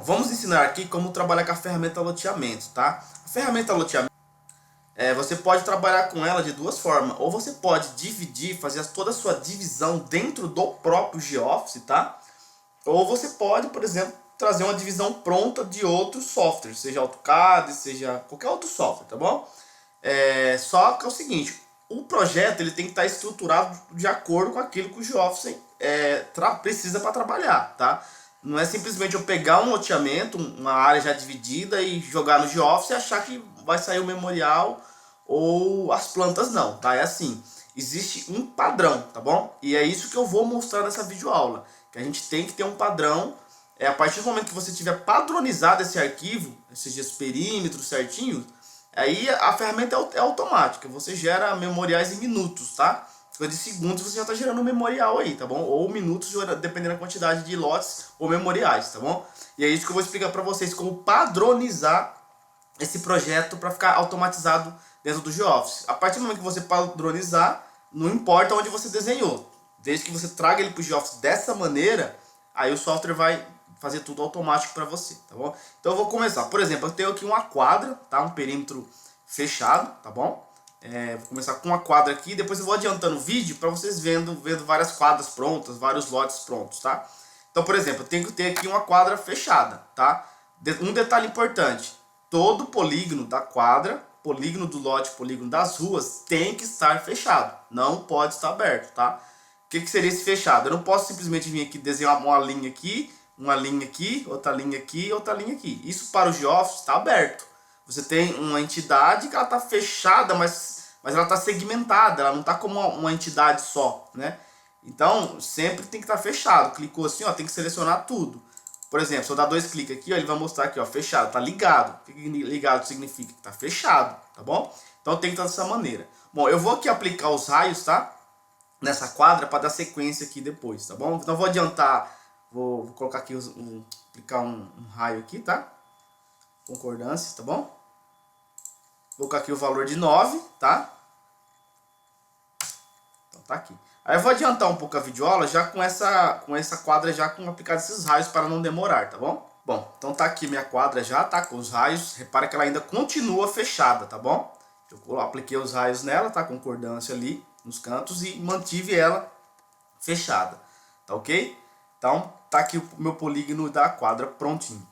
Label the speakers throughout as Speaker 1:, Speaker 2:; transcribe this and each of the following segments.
Speaker 1: vamos ensinar aqui como trabalhar com a ferramenta loteamento, tá? A ferramenta loteamento, você pode trabalhar com ela de duas formas. Ou você pode dividir, fazer toda a sua divisão dentro do próprio GeoFice, tá? Ou você pode, por exemplo, trazer uma divisão pronta de outros softwares, seja AutoCAD, seja qualquer outro software, tá bom? Só que é o seguinte, o projeto ele tem que estar estruturado de acordo com aquilo que o GeoFice precisa para trabalhar, tá? Não é simplesmente eu pegar um loteamento, uma área já dividida e jogar no GeoFice e achar que vai sair o memorial ou as plantas, não, tá? É assim, existe um padrão, tá bom? E é isso que eu vou mostrar nessa videoaula, que a gente tem que ter um padrão. A partir do momento que você tiver padronizado esse arquivo, esses perímetros certinhos, aí a ferramenta é automática, você gera memoriais em minutos, tá? Coisa de segundos você já está gerando um memorial aí, tá bom? Ou minutos, dependendo da quantidade de lotes ou memoriais, tá bom? E é isso que eu vou explicar para vocês, como padronizar esse projeto para ficar automatizado dentro do GeoFice. A partir do momento que você padronizar, não importa onde você desenhou, desde que você traga ele para o GeoFice dessa maneira, aí o software vai fazer tudo automático para você, tá bom? Então eu vou começar. Por exemplo, eu tenho aqui uma quadra, tá? Um perímetro fechado, tá bom? Vou começar com uma quadra aqui, depois eu vou adiantando o vídeo para vocês vendo várias quadras prontas, vários lotes prontos, tá? Então, por exemplo, eu tenho que ter aqui uma quadra fechada, tá? Um detalhe importante, todo polígono da quadra, polígono do lote, polígono das ruas, tem que estar fechado, não pode estar aberto, tá? O que seria esse fechado? Eu não posso simplesmente vir aqui desenhar uma linha aqui, outra linha aqui, outra linha aqui. Isso para o GeoFice está aberto. Você tem uma entidade que ela está fechada, mas ela está segmentada, ela não está como uma entidade só, né? Então, sempre tem que estar fechado. Clicou assim, ó, tem que selecionar tudo. Por exemplo, se eu dar dois cliques aqui, ó, ele vai mostrar aqui, ó, fechado, tá ligado. O que ligado significa? Que tá fechado, tá bom? Então tem que estar dessa maneira. Bom, eu vou aqui aplicar os raios, tá? Nessa quadra para dar sequência aqui depois, tá bom? Então eu vou adiantar, vou colocar aqui, aplicar um raio aqui, tá? Concordância, tá bom? Vou colocar aqui o valor de 9, tá? Então tá aqui. Aí eu vou adiantar um pouco a videoaula já com essa quadra já com aplicado esses raios para não demorar, tá bom? Bom, então tá aqui minha quadra já, tá? Com os raios. Repara que ela ainda continua fechada, tá bom? Eu apliquei os raios nela, tá? Concordância ali nos cantos e mantive ela fechada, tá ok? Então tá aqui o meu polígono da quadra prontinho.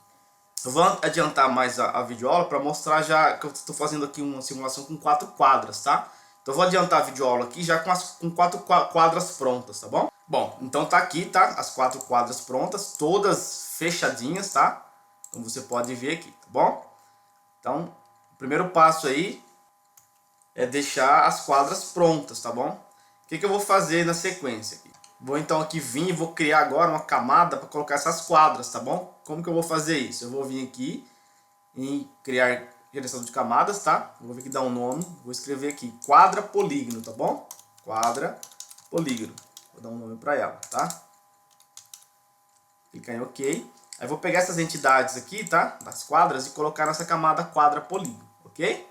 Speaker 1: Eu vou adiantar mais a videoaula para mostrar já que eu estou fazendo aqui uma simulação com 4 quadras, tá? Então eu vou adiantar a videoaula aqui já com 4 quadras prontas, tá bom? Bom, então tá aqui, tá? As 4 quadras prontas, todas fechadinhas, tá? Como você pode ver aqui, tá bom? Então, o primeiro passo aí é deixar as quadras prontas, tá bom? O que eu vou fazer na sequência aqui? Vou então aqui vir e vou criar agora uma camada para colocar essas quadras, tá bom? Como que eu vou fazer isso? Eu vou vir aqui em criar geração de camadas, tá? Vou vir aqui dar um nome, vou escrever aqui quadra polígono, tá bom? Quadra polígono. Vou dar um nome para ela, tá? Clicar em OK. Aí vou pegar essas entidades aqui, tá? Das quadras e colocar nessa camada quadra polígono, ok?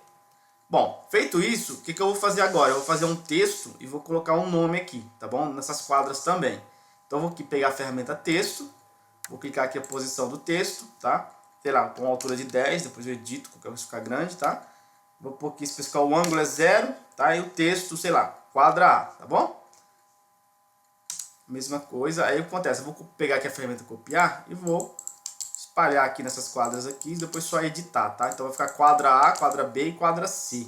Speaker 1: Bom, feito isso, o que eu vou fazer agora? Eu vou fazer um texto e vou colocar um nome aqui, tá bom? Nessas quadras também. Então eu vou aqui pegar a ferramenta texto, vou clicar aqui a posição do texto, tá? Sei lá, com uma altura de 10, depois eu edito, qualquer coisa ficar grande, tá? Vou pôr aqui, especificar o ângulo é 0, tá? E o texto, sei lá, quadra A, tá bom? Mesma coisa, aí o que acontece? Eu vou pegar aqui a ferramenta copiar e vou espalhar aqui nessas quadras aqui, e depois só editar, tá? Então vai ficar quadra A, quadra B e quadra C,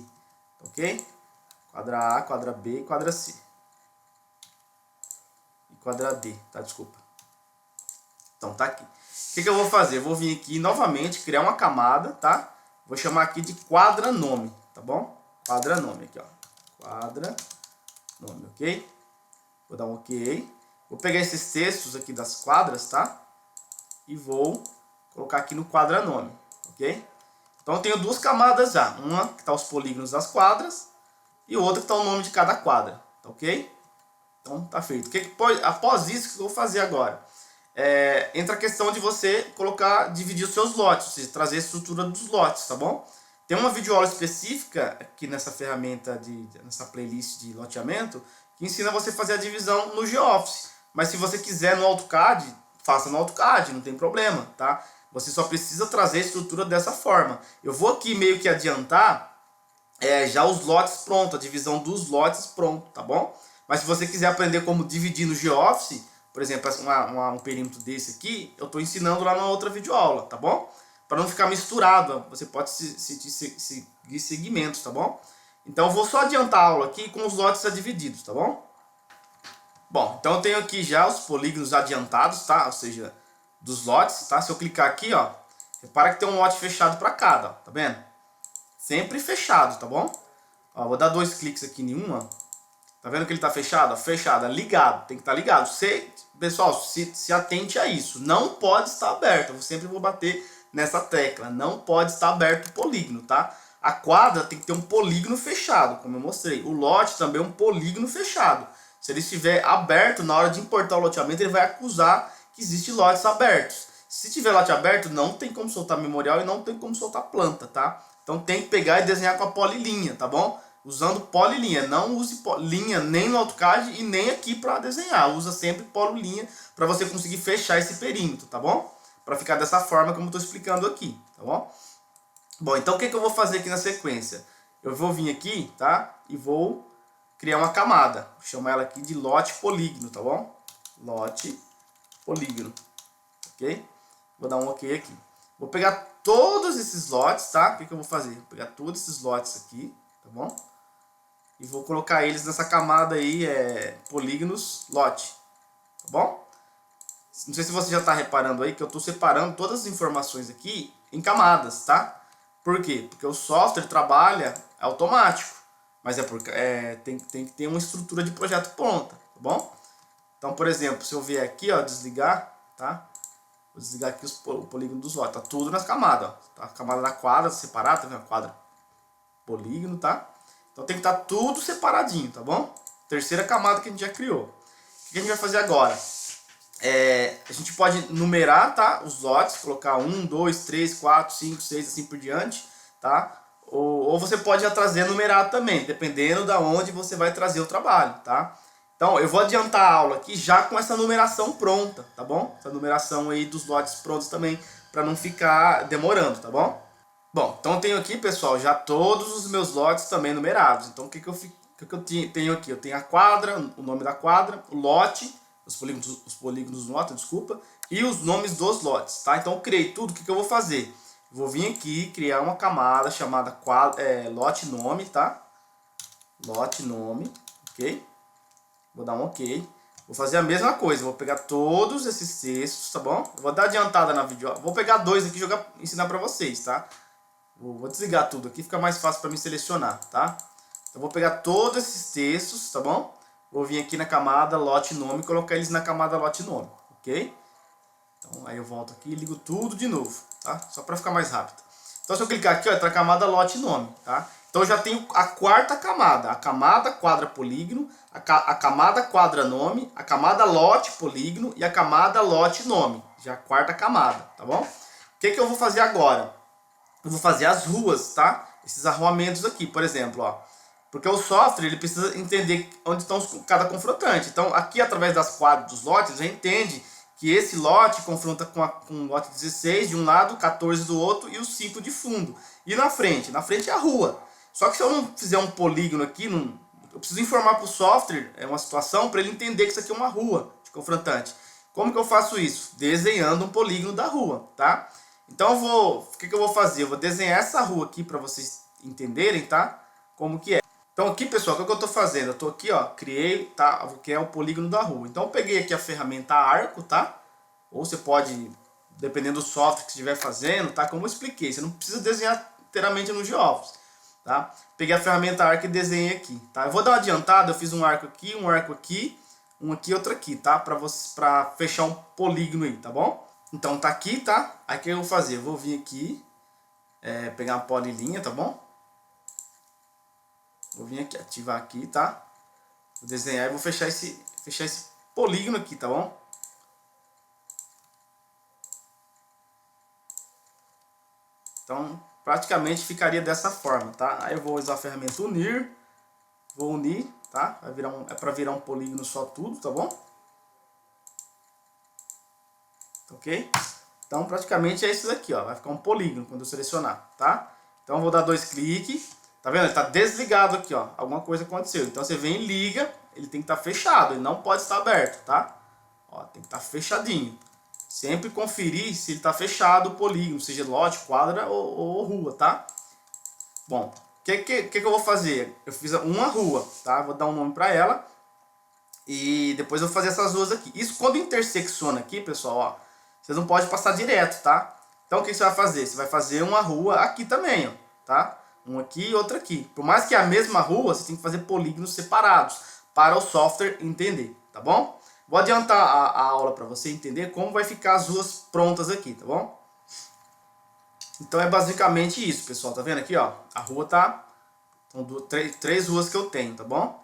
Speaker 1: ok? Quadra A, quadra B e quadra C. E quadra D, tá? Desculpa. Então tá aqui. O que eu vou fazer? Eu vou vir aqui novamente, criar uma camada, tá? Vou chamar aqui de quadra nome, tá bom? Quadra nome aqui, ó. Quadra nome, ok? Vou dar um ok. Vou pegar esses textos aqui das quadras, tá? E vou colocar aqui no quadra nome, ok? Então eu tenho duas camadas já. Uma que está os polígonos das quadras e outra que está o nome de cada quadra, tá ok? Então tá feito. Após isso, o que eu vou fazer agora? Entra a questão de você dividir os seus lotes, ou seja, trazer a estrutura dos lotes, tá bom? Tem uma videoaula específica aqui nessa ferramenta, nessa playlist de loteamento, que ensina você a fazer a divisão no GeoFice. Mas se você quiser no AutoCAD, faça no AutoCAD, não tem problema, tá? Você só precisa trazer a estrutura dessa forma. Eu vou aqui meio que adiantar já os lotes prontos, a divisão dos lotes pronto, tá bom? Mas se você quiser aprender como dividir no GeoOffice, por exemplo, um perímetro desse aqui, eu estou ensinando lá na outra videoaula, tá bom? Para não ficar misturado, você pode seguir segmentos, tá bom? Então eu vou só adiantar a aula aqui com os lotes já divididos, tá bom? Bom, então eu tenho aqui já os polígonos adiantados, tá? Ou seja, dos lotes, tá? Se eu clicar aqui, ó, repara que tem um lote fechado para cada, ó, tá vendo? Sempre fechado, tá bom? Ó, vou dar 2 cliques aqui em um, ó. Tá vendo que ele tá fechado? Ó, fechado, é ligado, tem que estar ligado. Pessoal, se atente a isso. Não pode estar aberto. Eu sempre vou bater nessa tecla. Não pode estar aberto o polígono, tá? A quadra tem que ter um polígono fechado, como eu mostrei. O lote também é um polígono fechado. Se ele estiver aberto, na hora de importar o loteamento, ele vai acusar que existe lotes abertos. Se tiver lote aberto, não tem como soltar memorial e não tem como soltar planta, tá? Então tem que pegar e desenhar com a polilinha, tá bom? Usando polilinha. Não use linha nem no AutoCAD e nem aqui para desenhar. Usa sempre polilinha para você conseguir fechar esse perímetro, tá bom? Para ficar dessa forma como eu estou explicando aqui, tá bom? Bom, então o que eu vou fazer aqui na sequência? Eu vou vir aqui, tá? E vou criar uma camada. Vou chamar ela aqui de lote polígono, tá bom? Lote polígono, ok? Vou dar um ok aqui. Vou pegar todos esses lotes, tá? O que eu vou fazer? Vou pegar todos esses lotes aqui, tá bom? E vou colocar eles nessa camada aí, polígonos lote, tá bom? Não sei se você já está reparando aí que eu estou separando todas as informações aqui em camadas, tá? Por quê? Porque o software trabalha automático, mas tem que ter uma estrutura de projeto pronta, tá bom? Então, por exemplo, se eu vier aqui, ó, desligar, tá? Vou desligar aqui o polígono dos lotes, tá tudo nas camadas, ó. Tá a camada da quadra separada, tá vendo? Quadra, polígono, tá? Então tem que estar tudo separadinho, tá bom? Terceira camada que a gente já criou. O que a gente vai fazer agora? A gente pode numerar, tá? Os lotes, colocar 1, 2, 3, 4, 5, 6, assim por diante, tá? Ou você pode já trazer numerado também, dependendo da onde você vai trazer o trabalho, tá? Então eu vou adiantar a aula aqui já com essa numeração pronta, tá bom? Essa numeração aí dos lotes prontos também, para não ficar demorando, tá bom? Bom, então eu tenho aqui, pessoal, já todos os meus lotes também numerados. Então o que eu tenho aqui? Eu tenho a quadra, o nome da quadra, o lote, os polígonos do lote, desculpa, e os nomes dos lotes, tá? Então eu criei tudo, o que eu vou fazer? Eu vou vir aqui criar uma camada chamada lote nome, tá? Lote nome, ok? Vou dar um ok. Vou fazer a mesma coisa, vou pegar todos esses textos, tá bom? Eu vou dar adiantada na vídeo, vou pegar 2 aqui e ensinar pra vocês, tá? Vou desligar tudo aqui, fica mais fácil para mim selecionar, tá? Então vou pegar todos esses textos, tá bom? Vou vir aqui na camada lote nome e colocar eles na camada lote nome, ok? Então aí eu volto aqui e ligo tudo de novo, tá? Só para ficar mais rápido. Então se eu clicar aqui, ó, entra a camada lote nome, tá? Então eu já tenho a quarta camada, a camada quadra polígono, a camada quadra nome, a camada lote polígono e a camada lote nome. Já a quarta camada, tá bom? O que eu vou fazer agora? Eu vou fazer as ruas, tá? Esses arruamentos aqui, por exemplo, ó. Porque o software, ele precisa entender onde estão cada confrontante. Então, aqui, através das quadras dos lotes, a gente entende que esse lote confronta com o lote 16 de um lado, 14 do outro e o 5 de fundo. E na frente? Na frente é a rua. Só que se eu não fizer um polígono aqui, eu preciso informar para o software uma situação para ele entender que isso aqui é uma rua de confrontante. Como que eu faço isso? Desenhando um polígono da rua, tá? Então o que eu vou fazer? Eu vou desenhar essa rua aqui para vocês entenderem, tá? Como que é. Então aqui, pessoal, o que eu estou fazendo? Eu estou aqui, ó, criei, tá? Que é o polígono da rua. Então eu peguei aqui a ferramenta arco, tá? Ou você pode, dependendo do software que estiver fazendo, tá? Como eu expliquei, você não precisa desenhar inteiramente no GeoOffice, tá? Peguei a ferramenta arco e desenhei aqui, tá? Eu vou dar uma adiantada, eu fiz um arco aqui, um aqui, outro aqui, tá? Para fechar um polígono aí, tá bom? Então tá aqui, tá? Aí o que eu vou fazer? Eu vou vir aqui, pegar uma polilinha, tá bom? Vou vir aqui, ativar aqui, tá? Vou desenhar e vou fechar esse polígono aqui, tá bom? Então, praticamente ficaria dessa forma, tá? Aí eu vou usar a ferramenta unir, vou unir, tá? É para virar um polígono só tudo, tá bom? Ok? Então, praticamente é isso daqui, ó. Vai ficar um polígono quando eu selecionar, tá? Então, eu vou dar 2 cliques. Tá vendo? Ele tá desligado aqui, ó. Alguma coisa aconteceu. Então, você vem e liga. Ele tem que estar fechado. Ele não pode estar aberto, tá? Ó, tem que estar fechadinho. Sempre conferir se ele tá fechado o polígono, seja lote, quadra ou rua, tá? Bom, o que eu vou fazer? Eu fiz uma rua, tá? Vou dar um nome para ela. E depois eu vou fazer essas ruas aqui. Isso quando intersecciona aqui, pessoal, ó. Vocês não podem passar direto, tá? Então o que você vai fazer? Você vai fazer uma rua aqui também, ó, tá? Um aqui e outra aqui. Por mais que é a mesma rua, você tem que fazer polígonos separados para o software entender, tá bom? Vou adiantar a aula para você entender como vai ficar as ruas prontas aqui, tá bom? Então é basicamente isso, pessoal. Tá vendo aqui, ó? A rua tá... São três ruas que eu tenho, tá bom?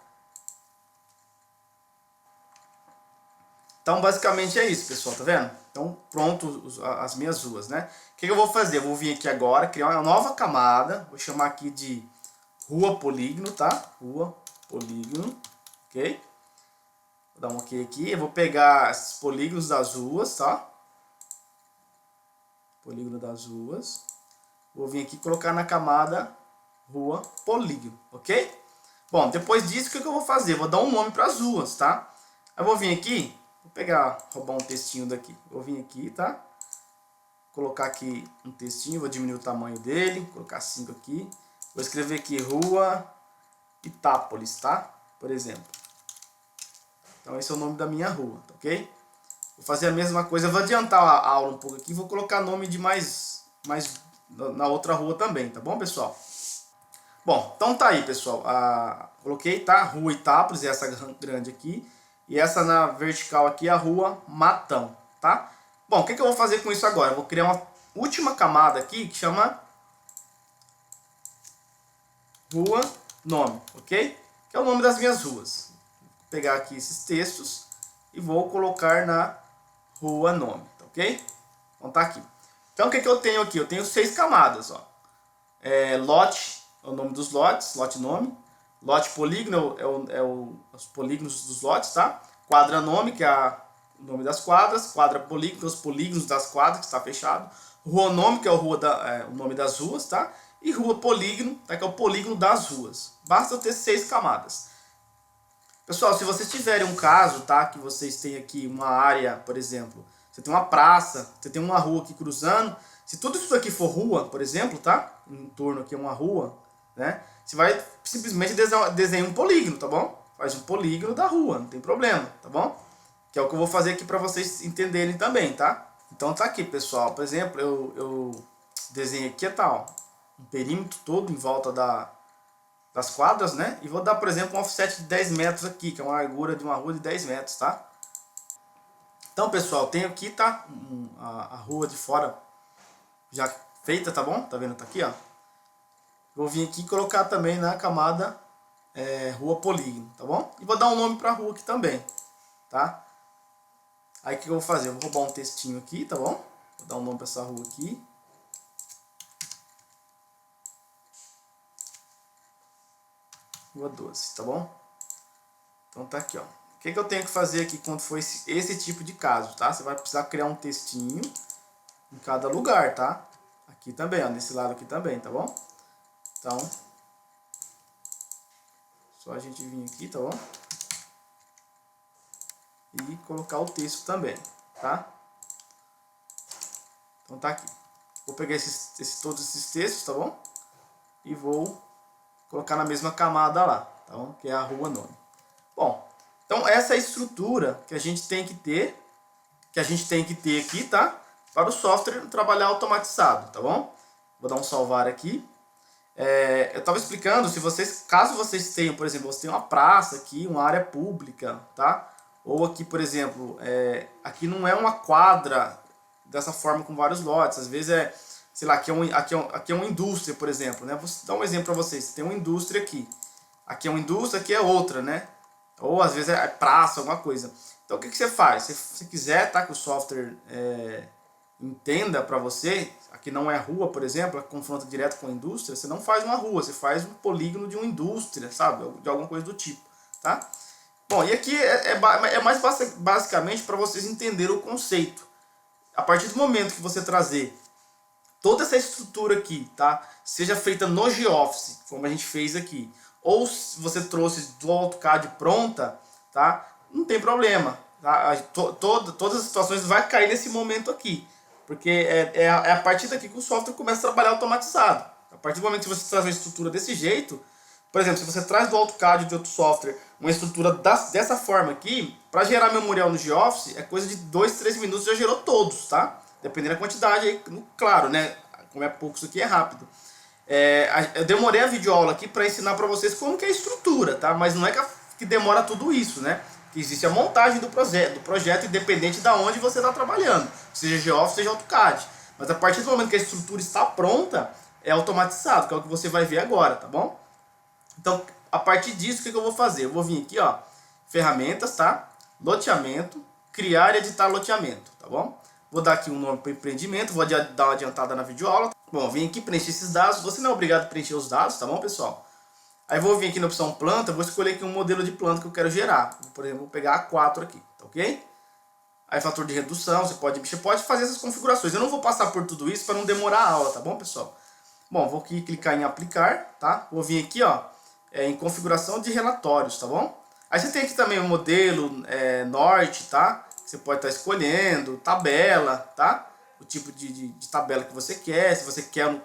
Speaker 1: Então basicamente é isso, pessoal, tá vendo? Então pronto as minhas ruas, né? O que eu vou fazer? Eu vou vir aqui agora, criar uma nova camada. Vou chamar aqui de rua polígono, tá? Rua polígono, ok? Vou dar um ok aqui. Eu vou pegar esses polígonos das ruas, tá? Polígono das ruas. Vou vir aqui e colocar na camada rua polígono, ok? Bom, depois disso, o que eu vou fazer? Vou dar um nome para as ruas, tá? Eu vou vir aqui, vou pegar, roubar um textinho daqui. Vou vir aqui, tá? Colocar aqui um textinho, vou diminuir o tamanho dele, colocar 5 aqui. Vou escrever aqui rua Itápolis, tá? Por exemplo. Então esse é o nome da minha rua, tá, ok? Vou fazer a mesma coisa, eu vou adiantar a aula um pouco aqui, vou colocar nome de mais na outra rua também, tá bom, pessoal? Bom, então tá aí, pessoal. Coloquei, tá? Rua Itápolis, essa grande aqui. E essa na vertical aqui, a rua Matão, tá? Bom, o que eu vou fazer com isso agora? Eu vou criar uma última camada aqui que chama rua nome, ok? Que é o nome das minhas ruas. Vou pegar aqui esses textos e vou colocar na rua nome, tá, ok? Então tá aqui. Então o que eu tenho aqui? Eu tenho 6 camadas, ó. Lote é o nome dos lotes, lote nome. Lote polígono os polígonos dos lotes, tá? Quadra nome, que é o nome das quadras. Quadra polígono, os polígonos das quadras, que está fechado. Rua nome, que é o nome das ruas, tá? E rua polígono, tá? Que é o polígono das ruas. Basta eu ter 6 camadas. Pessoal, se vocês tiverem um caso, tá? Que vocês têm aqui uma área, por exemplo, você tem uma praça, você tem uma rua aqui cruzando. Se tudo isso aqui for rua, por exemplo, tá? Em torno aqui é uma rua, né? Você vai simplesmente desenhar um polígono, tá bom? Faz um polígono da rua, não tem problema, tá bom? Que é o que eu vou fazer aqui para vocês entenderem também, tá? Então tá aqui, pessoal. Por exemplo, eu desenhei aqui, tá, ó, um perímetro todo em volta das quadras, né? E vou dar, por exemplo, um offset de 10 metros aqui, que é uma largura de uma rua de 10 metros, tá? Então, pessoal, tenho aqui, tá? A rua de fora já feita, tá bom? Tá vendo? Tá aqui, ó. Vou vir aqui e colocar também na camada rua polígono, tá bom? E vou dar um nome pra rua aqui também, tá? Aí o que eu vou fazer? Eu vou roubar um textinho aqui, tá bom? Vou dar um nome pra essa rua aqui. Rua 12, tá bom? Então tá aqui, ó. O que eu tenho que fazer aqui quando for esse tipo de caso, tá? Você vai precisar criar um textinho em cada lugar, tá? Aqui também, ó, nesse lado aqui também, tá bom? Então, só a gente vir aqui, tá bom? E colocar o texto também, tá? Então tá aqui. Vou pegar todos esses textos, tá bom? E vou colocar na mesma camada lá, tá bom? Que é a rua nome. Bom, então essa é a estrutura que a gente tem que ter, aqui, tá? Para o software trabalhar automatizado, tá bom? Vou dar um salvar aqui. Eu estava explicando, caso vocês tenham, por exemplo, você tem uma praça aqui, uma área pública, tá? Ou aqui, por exemplo, aqui não é uma quadra dessa forma com vários lotes, às vezes sei lá, aqui é uma indústria, por exemplo, né? Vou dar um exemplo para vocês, tem uma indústria aqui é uma indústria, aqui é outra, né? Ou às vezes é praça, alguma coisa. Então o que você faz? Se você quiser, tá, que o software entenda para você, aqui não é rua, por exemplo, confronta direto com a indústria, você não faz uma rua, você faz um polígono de uma indústria, sabe? De alguma coisa do tipo, tá? Bom, e aqui é mais basicamente para vocês entenderem o conceito. A partir do momento que você trazer toda essa estrutura aqui, tá? Seja feita no GeoFice, como a gente fez aqui, ou se você trouxe do AutoCAD pronta, tá? Não tem problema, tá? Todas as situações vai cair nesse momento aqui, porque é a partir daqui que o software começa a trabalhar automatizado. A partir do momento que você traz uma estrutura desse jeito, por exemplo, se você traz do AutoCAD ou de outro software uma estrutura dessa forma aqui, para gerar memorial no GeoFice, é coisa de 2, 3 minutos, já gerou todos, tá? Dependendo da quantidade, aí, claro, né? Como é pouco, isso aqui é rápido. Eu demorei a videoaula aqui para ensinar para vocês como que é a estrutura, tá? Mas não é que demora tudo isso, né? Que existe a montagem do projeto independente de onde você está trabalhando, seja GeoFice, seja AutoCAD. Mas a partir do momento que a estrutura está pronta, é automatizado, que é o que você vai ver agora, tá bom? Então, a partir disso, o que eu vou fazer? Eu vou vir aqui, ó, ferramentas, tá? Loteamento, criar e editar loteamento, tá bom? Vou dar aqui um nome para empreendimento, vou dar uma adiantada na videoaula. Bom, vim aqui preencher esses dados, você não é obrigado a preencher os dados, tá bom, pessoal? Aí vou vir aqui na opção planta, vou escolher aqui um modelo de planta que eu quero gerar. Por exemplo, vou pegar A4 aqui, tá ok? Aí fator de redução, você pode fazer essas configurações. Eu não vou passar por tudo isso para não demorar a aula, tá bom, pessoal? Bom, vou aqui clicar em aplicar, tá? Vou vir aqui, ó, em configuração de relatórios, tá bom? Aí você tem aqui também o modelo norte, tá? Você pode estar escolhendo, tabela, tá? O tipo de tabela que você quer, se você quer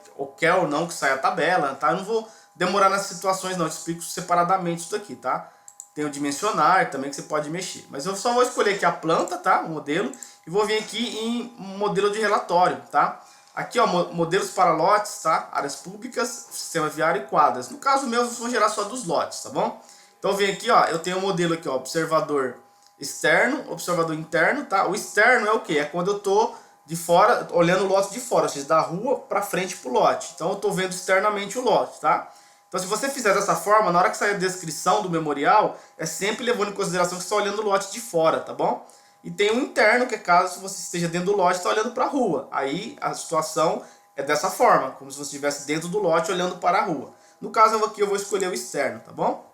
Speaker 1: ou não que saia a tabela, tá? Eu não vou demorar nas situações não, eu te explico separadamente isso daqui, tá? Tem o dimensionar também que você pode mexer. Mas eu só vou escolher aqui a planta, tá? O modelo, e vou vir aqui em modelo de relatório, tá? Aqui, ó, modelos para lotes, tá? Áreas públicas, sistema viário e quadras. No caso meu, vou gerar só dos lotes, tá bom? Então eu venho aqui, ó, eu tenho um modelo aqui, ó, observador externo, observador interno, tá? O externo é o que? É quando eu tô de fora, olhando o lote de fora, ou seja, da rua para frente pro lote. Então eu tô vendo externamente o lote, tá? Então se você fizer dessa forma, na hora que sair a descrição do memorial, é sempre levando em consideração que você está olhando o lote de fora, tá bom? E tem o interno, que é caso você esteja dentro do lote e está olhando para a rua. Aí a situação é dessa forma, como se você estivesse dentro do lote olhando para a rua. No caso aqui eu vou escolher o externo, tá bom?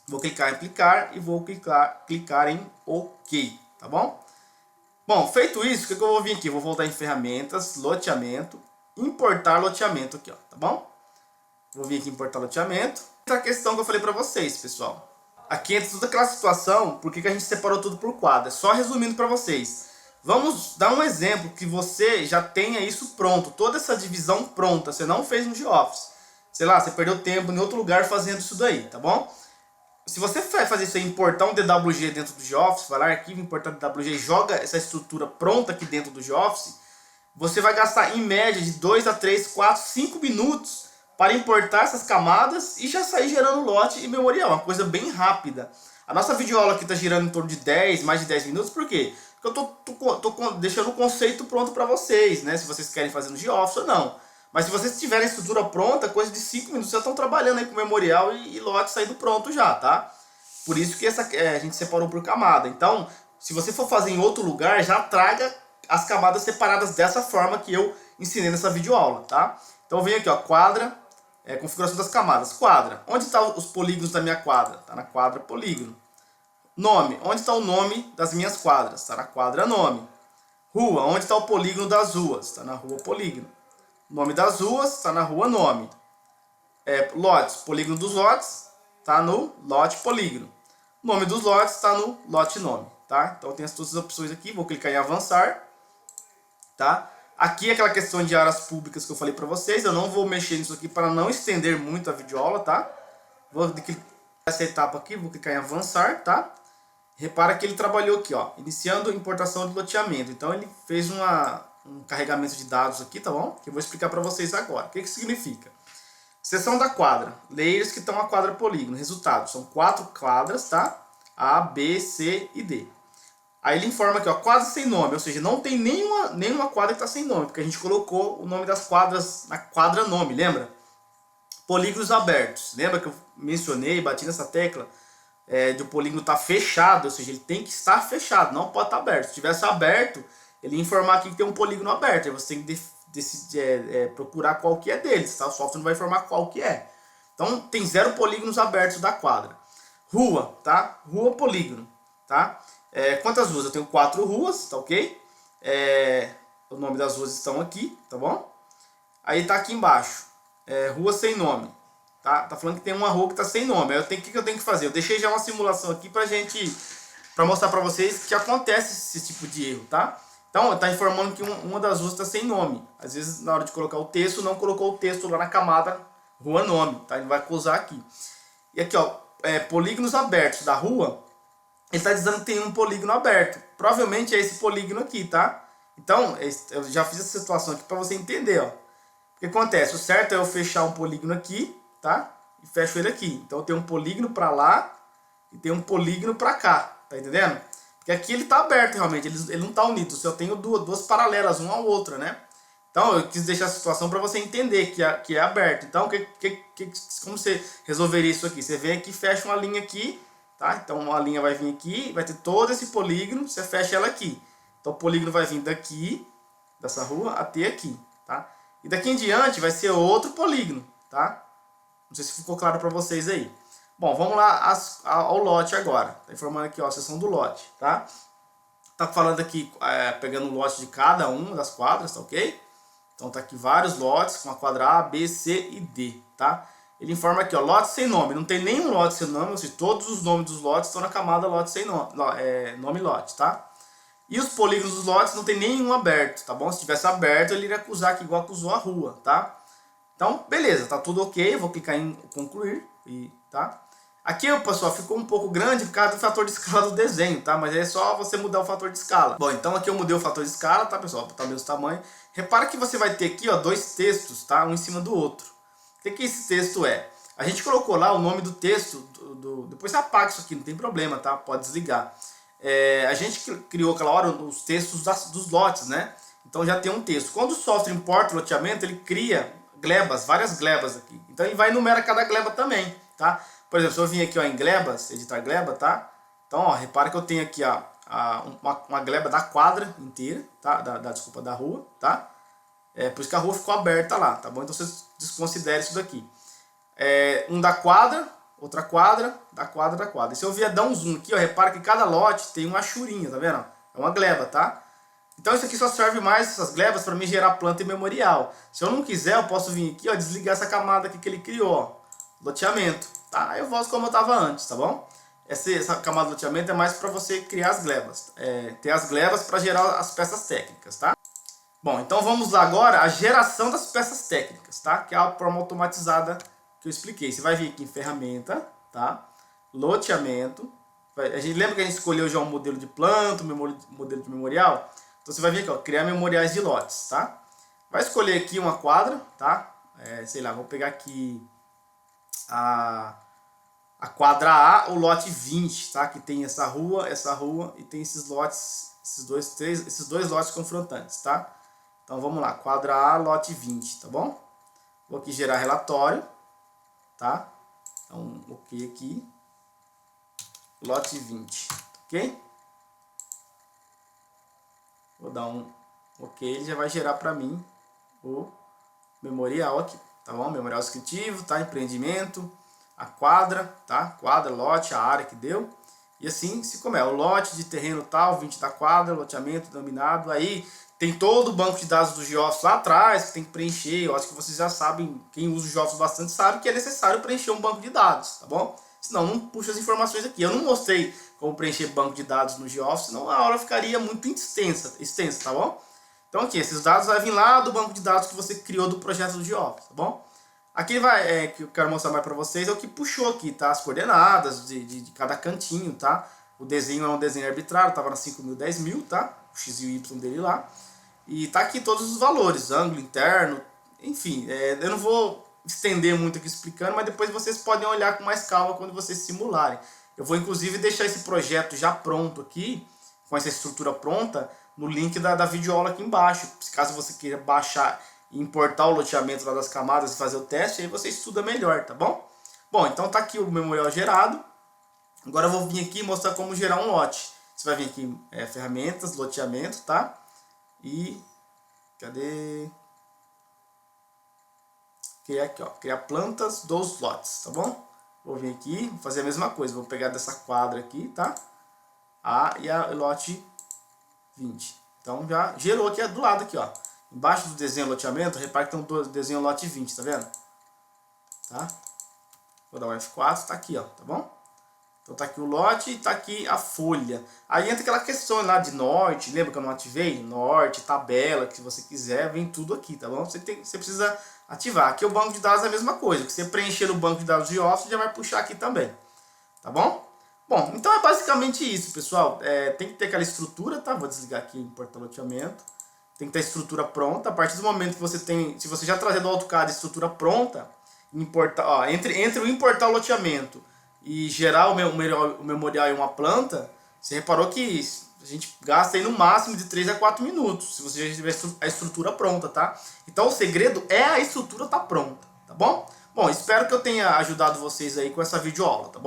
Speaker 1: Vou clicar em aplicar e vou clicar em OK, tá bom? Bom, feito isso, o que eu vou vir aqui? Vou voltar em ferramentas, loteamento, importar loteamento aqui, ó, tá bom? Vou vir aqui em importar loteamento. Essa questão que eu falei para vocês, pessoal. Aqui entra toda aquela situação, por que a gente separou tudo por quadro. É só resumindo para vocês. Vamos dar um exemplo que você já tenha isso pronto, toda essa divisão pronta, você não fez no GeoFice. Sei lá, você perdeu tempo em outro lugar fazendo isso daí, tá bom? Se você vai fazer isso aí, importar um DWG dentro do GeoFice, vai lá, arquivo, importar DWG e joga essa estrutura pronta aqui dentro do GeoFice, você vai gastar em média de 2 a 3, 4, 5 minutos para importar essas camadas e já sair gerando lote e memorial, uma coisa bem rápida. A nossa videoaula aqui está girando em torno de mais de 10 minutos, por quê? Porque eu tô deixando o conceito pronto para vocês, né? Se vocês querem fazer no GeoFice ou não. Mas se vocês tiverem a estrutura pronta, coisa de 5 minutos, já estão trabalhando aí com memorial e lote saindo pronto já, tá? Por isso que a gente separou por camada. Então, se você for fazer em outro lugar, já traga as camadas separadas dessa forma que eu ensinei nessa videoaula, tá? Então vem aqui, ó, quadra, configuração das camadas. Quadra, onde estão os polígonos da minha quadra? Está na quadra polígono. Nome, onde está o nome das minhas quadras? Está na quadra nome. Rua, onde está o polígono das ruas? Está na rua polígono. Nome das ruas, está na rua nome. Lotes, polígono dos lotes, está no lote polígono. Nome dos lotes está no lote nome, tá? Então tem todas as opções aqui, vou clicar em avançar, tá? Aqui é aquela questão de áreas públicas que eu falei para vocês, eu não vou mexer nisso aqui para não estender muito a videoaula, tá? Vou clicar nessa etapa aqui, vou clicar em avançar, tá? Repara que ele trabalhou aqui, ó, iniciando importação de loteamento. Então ele fez um carregamento de dados aqui, tá bom? Que eu vou explicar para vocês agora. O que significa? Seção da quadra, layers que estão a quadra polígono. Resultado, são 4 quadras, tá? A, B, C e D. Aí ele informa aqui, ó, quadra sem nome, ou seja, não tem nenhuma quadra que está sem nome, porque a gente colocou o nome das quadras na quadra nome, lembra? Polígonos abertos. Lembra que eu mencionei, bati nessa tecla de o polígono estar fechado, ou seja, ele tem que estar fechado, não pode estar aberto. Se tivesse aberto, ele ia informar aqui que tem um polígono aberto, aí você tem que procurar qual que é deles, tá? O software não vai informar qual que é. Então tem 0 polígonos abertos da quadra. Rua, tá? Rua polígono, tá? Quantas ruas? Eu tenho 4 ruas, tá ok? o nome das ruas estão aqui, tá bom? Aí tá aqui embaixo, rua sem nome, tá? Tá falando que tem uma rua que tá sem nome. Aí o que eu tenho que fazer? Eu deixei já uma simulação aqui pra mostrar pra vocês que acontece esse tipo de erro, tá? Então, tá informando que uma das ruas tá sem nome. Às vezes, na hora de colocar o texto, não colocou o texto lá na camada rua nome, tá? Ele vai acusar aqui. E aqui, ó, polígonos abertos da rua, ele tá dizendo que tem um polígono aberto. Provavelmente é esse polígono aqui, tá? Então, eu já fiz essa situação aqui pra você entender, ó. O que acontece? O certo é eu fechar um polígono aqui, tá? E fecho ele aqui. Então, eu tenho um polígono pra lá e tem um polígono pra cá, tá entendendo? Porque aqui ele tá aberto realmente, ele não tá unido. Eu tenho duas paralelas, uma à outra, né? Então, eu quis deixar a situação para você entender que é aberto. Então, como você resolveria isso aqui? Você vem aqui, fecha uma linha aqui, tá? Então, uma linha vai vir aqui, vai ter todo esse polígono, você fecha ela aqui. Então, o polígono vai vir daqui, dessa rua, até aqui, tá? E daqui em diante vai ser outro polígono, tá? Não sei se ficou claro para vocês aí. Bom, vamos lá ao lote agora. Tá informando aqui, ó, a seção do lote, tá? Tá falando aqui, pegando o lote de cada uma das quadras, tá ok? Então tá aqui vários lotes com a quadra A, B, C e D, tá? Ele informa aqui, ó, lote sem nome. Não tem nenhum lote sem nome, ou seja, todos os nomes dos lotes estão na camada lote sem nome, nome lote, tá? E os polígonos dos lotes não tem nenhum aberto, tá bom? Se tivesse aberto, ele iria acusar aqui igual acusou a rua, tá? Então, beleza, tá tudo ok. Eu vou clicar em concluir, tá? Aqui, pessoal, ficou um pouco grande por causa do fator de escala do desenho, tá? Mas é só você mudar o fator de escala. Bom, então aqui eu mudei o fator de escala, tá, pessoal? Tá o mesmo tamanho. Repara que você vai ter aqui, ó, dois textos, tá? Um em cima do outro. O que esse texto é? A gente colocou lá o nome do texto, depois você apaga isso aqui, não tem problema, tá? Pode desligar. A gente criou aquela hora os textos dos lotes, né? Então já tem um texto. Quando o software importa o loteamento, ele cria glebas, várias glebas aqui. Então ele vai enumerar cada gleba também, tá? Por exemplo, se eu vim aqui, ó, em glebas, editar gleba, tá? Então, ó, repara que eu tenho aqui, ó, uma gleba da quadra inteira, tá? Desculpa, da rua, tá? Por isso que a rua ficou aberta lá, tá bom? Então você desconsidere isso daqui. Um da quadra, outra quadra, da quadra, da quadra. E se eu vier dar um zoom aqui, ó, repara que cada lote tem uma churinha, tá vendo? É uma gleba, tá? Então isso aqui só serve mais, essas glebas, para me gerar planta e memorial. Se eu não quiser, eu posso vir aqui, ó, desligar essa camada aqui que ele criou, ó, loteamento, tá? Aí eu volto como eu estava antes, tá bom? Essa camada de loteamento é mais para você criar as glebas, ter as glebas para gerar as peças técnicas, tá? Bom, então vamos lá agora a geração das peças técnicas, tá? Que é a forma automatizada que eu expliquei. Você vai vir aqui em ferramenta, tá? Loteamento. A gente lembra que a gente escolheu já um modelo de planta, um modelo de memorial? Então você vai vir aqui, ó, criar memoriais de lotes, tá? Vai escolher aqui uma quadra, tá? Sei lá, vou pegar aqui a quadra A, o lote 20, tá? Que tem essa rua e tem esses lotes, esses dois lotes confrontantes, tá? Então vamos lá, quadra A, lote 20, tá bom? Vou aqui gerar relatório, tá? Então, ok aqui, lote 20, ok? Vou dar um ok, ele já vai gerar para mim o memorial aqui, tá bom? Memorial descritivo, tá? Empreendimento, a quadra, tá? Quadra, lote, a área que deu. E assim se come. O lote de terreno tal, 20 da quadra, loteamento dominado. Aí tem todo o banco de dados do GeoOffice lá atrás que tem que preencher. Eu acho que vocês já sabem, quem usa o GeoOffice bastante sabe que é necessário preencher um banco de dados, tá bom? Senão não puxa as informações aqui. Eu não mostrei como preencher banco de dados no GeoOffice, senão a aula ficaria muito extensa, tá bom? Então aqui, esses dados vão vir lá do banco de dados que você criou do projeto do GeoOffice, tá bom? Aqui que eu quero mostrar mais para vocês é o que puxou aqui, tá? As coordenadas de cada cantinho, tá? O desenho é um desenho arbitrário, tava na 5.000, 10.000, tá? O X e o Y dele lá. E tá aqui todos os valores, ângulo interno, enfim. Eu não vou estender muito aqui explicando, mas depois vocês podem olhar com mais calma quando vocês simularem. Eu vou inclusive deixar esse projeto já pronto aqui, com essa estrutura pronta, no link da videoaula aqui embaixo. Caso você queira baixar e importar o loteamento lá das camadas e fazer o teste, aí você estuda melhor, tá bom? Bom, então tá aqui o memorial gerado. Agora eu vou vir aqui e mostrar como gerar um lote. Você vai vir aqui, ferramentas, loteamento, tá? E, cadê? Criar aqui, ó, criar plantas dos lotes, tá bom? Vou vir aqui, vou fazer a mesma coisa, vou pegar dessa quadra aqui, tá? A e a lote 20. Então já gerou aqui do lado aqui, ó. Embaixo do desenho loteamento, repare que tem um desenho lote 20, tá vendo? Tá? Vou dar um F4, tá aqui, ó, tá bom? Então tá aqui o lote e tá aqui a folha. Aí entra aquela questão lá de norte, lembra que eu não ativei? Norte, tabela, que se você quiser, vem tudo aqui, tá bom? Você precisa ativar. Aqui o banco de dados é a mesma coisa. Que você preencher o banco de dados de Office, já vai puxar aqui também, tá bom? Bom, então é basicamente isso, pessoal. Tem que ter aquela estrutura, tá? Vou desligar aqui o portal loteamento. Tem que ter a estrutura pronta. A partir do momento que você tem, se você já trazer do AutoCAD a estrutura pronta, entre o importar o loteamento e gerar o memorial em uma planta, você reparou que a gente gasta aí no máximo de 3 a 4 minutos, se você já tiver a estrutura pronta, tá? Então o segredo é a estrutura estar pronta, tá bom? Bom, espero que eu tenha ajudado vocês aí com essa videoaula, tá bom?